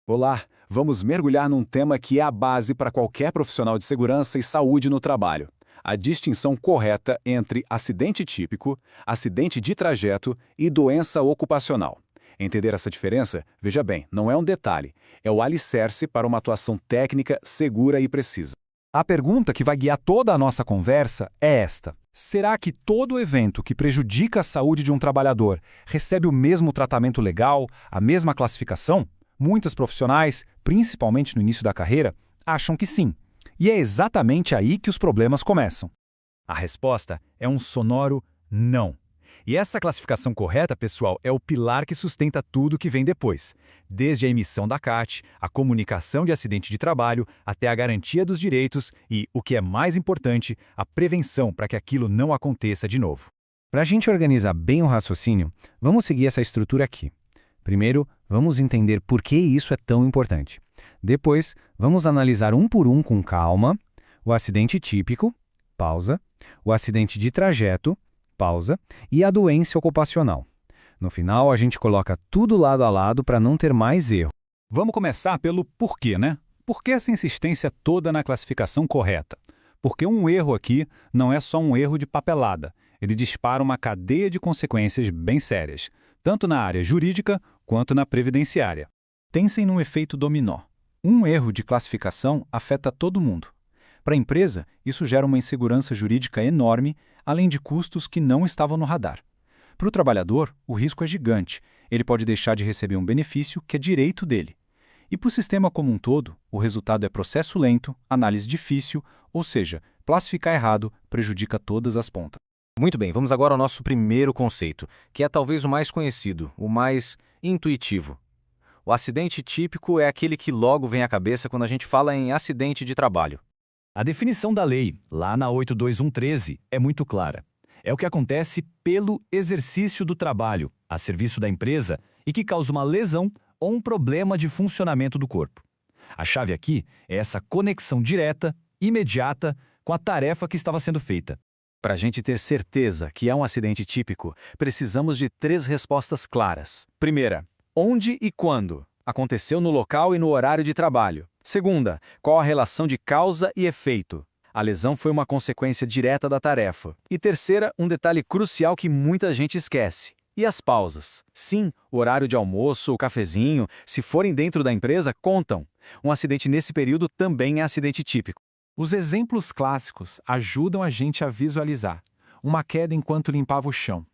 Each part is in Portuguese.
Olá, vamos mergulhar num tema que é a base para qualquer profissional de segurança e saúde no trabalho. A distinção correta entre acidente típico, acidente de trajeto e doença ocupacional. Entender essa diferença? Veja bem, não é um detalhe, é o alicerce para uma atuação técnica segura e precisa. A pergunta que vai guiar toda a nossa conversa é esta: será que todo evento que prejudica a saúde de um trabalhador recebe o mesmo tratamento legal, a mesma classificação? Muitos profissionais, principalmente no início da carreira, acham que sim. E é exatamente aí que os problemas começam. A resposta é um sonoro não. E essa classificação correta, pessoal, é o pilar que sustenta tudo que vem depois. Desde a emissão da CAT, a comunicação de acidente de trabalho, até a garantia dos direitos e, o que é mais importante, a prevenção para que aquilo não aconteça de novo. Para a gente organizar bem o raciocínio, vamos seguir essa estrutura aqui. Primeiro, vamos entender por que isso é tão importante. Depois, vamos analisar um por um com calma o acidente típico, pausa, o acidente de trajeto, pausa, e a doença ocupacional. No final, a gente coloca tudo lado a lado para não ter mais erro. Vamos começar pelo porquê, né? Por que essa insistência toda na classificação correta? Porque um erro aqui não é só um erro de papelada. Ele dispara uma cadeia de consequências bem sérias, tanto na área jurídica quanto na previdenciária. Pensem num efeito dominó. Um erro de classificação afeta todo mundo. Para a empresa, isso gera uma insegurança jurídica enorme, além de custos que não estavam no radar. Para o trabalhador, o risco é gigante. Ele pode deixar de receber um benefício que é direito dele. E para o sistema como um todo, o resultado é processo lento, análise difícil, ou seja, classificar errado prejudica todas as pontas. Muito bem, vamos agora ao nosso primeiro conceito, que é talvez o mais conhecido, o mais intuitivo. O acidente típico é aquele que logo vem à cabeça quando a gente fala em acidente de trabalho. A definição da lei, lá na 82113, é muito clara. É o que acontece pelo exercício do trabalho, a serviço da empresa, e que causa uma lesão ou um problema de funcionamento do corpo. A chave aqui é essa conexão direta, imediata, com a tarefa que estava sendo feita. Para a gente ter certeza que é um acidente típico, precisamos de 3 respostas claras. Primeira, onde e quando? Aconteceu no local e no horário de trabalho. Segunda, qual a relação de causa e efeito? A lesão foi uma consequência direta da tarefa. E terceira, um detalhe crucial que muita gente esquece. E as pausas? Sim, o horário de almoço, o cafezinho, se forem dentro da empresa, contam. Um acidente nesse período também é acidente típico. Os exemplos clássicos ajudam a gente a visualizar: uma queda enquanto limpava o chão,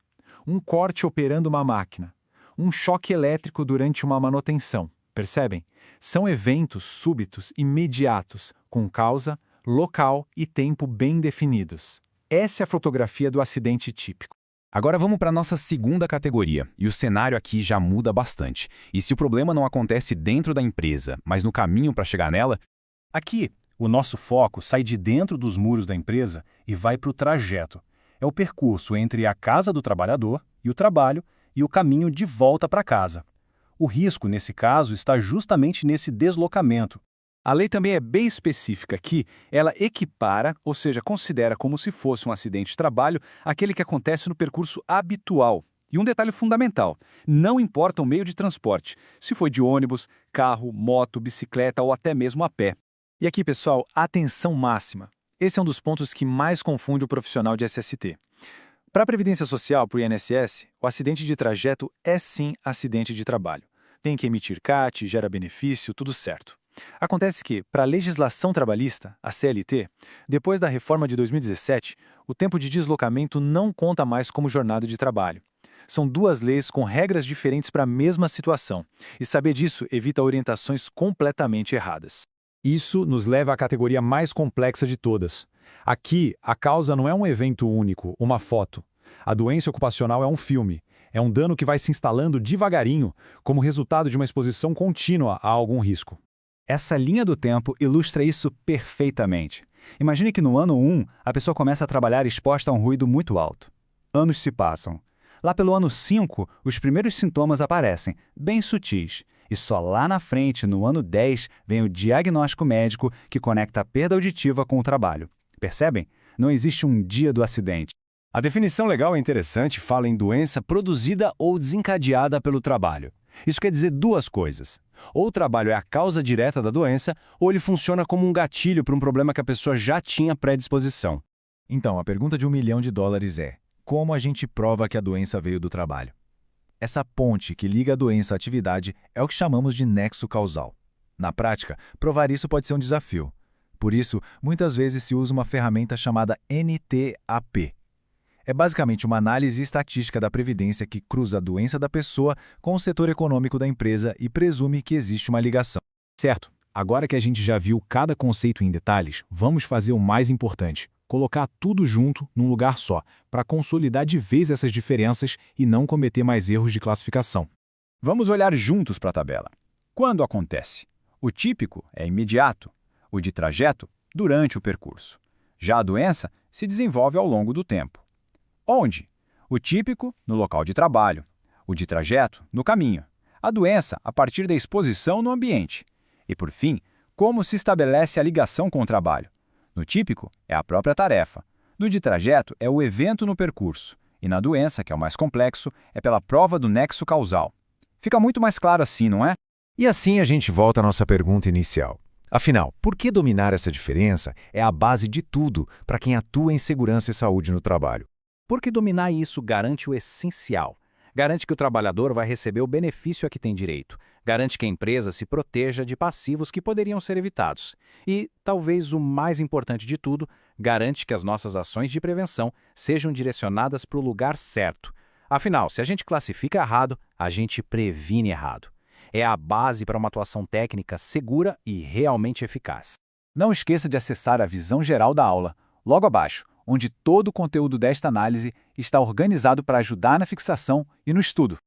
um corte operando uma máquina, um choque elétrico durante uma manutenção. Percebem? São eventos súbitos, imediatos, com causa, local e tempo bem definidos. Essa é a fotografia do acidente típico. Agora vamos para a nossa segunda categoria, e o cenário aqui já muda bastante. E se o problema não acontece dentro da empresa, mas no caminho para chegar nela, aqui o nosso foco sai de dentro dos muros da empresa e vai para o trajeto. É o percurso entre a casa do trabalhador e o trabalho e o caminho de volta para casa. O risco, nesse caso, está justamente nesse deslocamento. A lei também é bem específica aqui, ela equipara, ou seja, considera como se fosse um acidente de trabalho, aquele que acontece no percurso habitual. E um detalhe fundamental, não importa o meio de transporte, se foi de ônibus, carro, moto, bicicleta ou até mesmo a pé. E aqui, pessoal, atenção máxima. Esse é um dos pontos que mais confunde o profissional de SST. Para a Previdência Social, para o INSS, o acidente de trajeto é sim acidente de trabalho. Tem que emitir CAT, gera benefício, tudo certo. Acontece que, para a legislação trabalhista, a CLT, depois da reforma de 2017, o tempo de deslocamento não conta mais como jornada de trabalho. São 2 leis com regras diferentes para a mesma situação, e saber disso evita orientações completamente erradas. isso nos leva à categoria mais complexa de todas. Aqui, a causa não é um evento único, uma foto. A doença ocupacional é um filme. É um dano que vai se instalando devagarinho, como resultado de uma exposição contínua a algum risco. Essa linha do tempo ilustra isso perfeitamente. Imagine que no ano 1, a pessoa começa a trabalhar exposta a um ruído muito alto. Anos se passam. Lá pelo ano 5, os primeiros sintomas aparecem, bem sutis. E só lá na frente, no ano 10, vem o diagnóstico médico que conecta a perda auditiva com o trabalho. Percebem? Não existe um dia do acidente. A definição legal é interessante, fala em doença produzida ou desencadeada pelo trabalho. Isso quer dizer duas coisas. Ou o trabalho é a causa direta da doença, ou ele funciona como um gatilho para um problema que a pessoa já tinha predisposição. Então, a pergunta de $1 milhão é: como a gente prova que a doença veio do trabalho? Essa ponte que liga a doença à atividade é o que chamamos de nexo causal. Na prática, provar isso pode ser um desafio. Por isso, muitas vezes se usa uma ferramenta chamada NTAP. É basicamente uma análise estatística da previdência que cruza a doença da pessoa com o setor econômico da empresa e presume que existe uma ligação. Certo. Agora que a gente já viu cada conceito em detalhes, vamos fazer o mais importante: colocar tudo junto num lugar só, para consolidar de vez essas diferenças e não cometer mais erros de classificação. Vamos olhar juntos para a tabela. Quando acontece? O típico é imediato, o de trajeto, durante o percurso. Já a doença se desenvolve ao longo do tempo. Onde? O típico, no local de trabalho. O de trajeto, no caminho. A doença, a partir da exposição no ambiente. E, por fim, como se estabelece a ligação com o trabalho. No típico, é a própria tarefa. No de trajeto, é o evento no percurso. E na doença, que é o mais complexo, é pela prova do nexo causal. Fica muito mais claro assim, não é? E assim a gente volta à nossa pergunta inicial. Afinal, por que dominar essa diferença é a base de tudo para quem atua em segurança e saúde no trabalho? Porque dominar isso garante o essencial. Garante que o trabalhador vai receber o benefício a que tem direito. Garante que a empresa se proteja de passivos que poderiam ser evitados. E, talvez o mais importante de tudo, garante que as nossas ações de prevenção sejam direcionadas para o lugar certo. Afinal, se a gente classifica errado, a gente previne errado. É a base para uma atuação técnica segura e realmente eficaz. Não esqueça de acessar a visão geral da aula, logo abaixo, onde todo o conteúdo desta análise está organizado para ajudar na fixação e no estudo.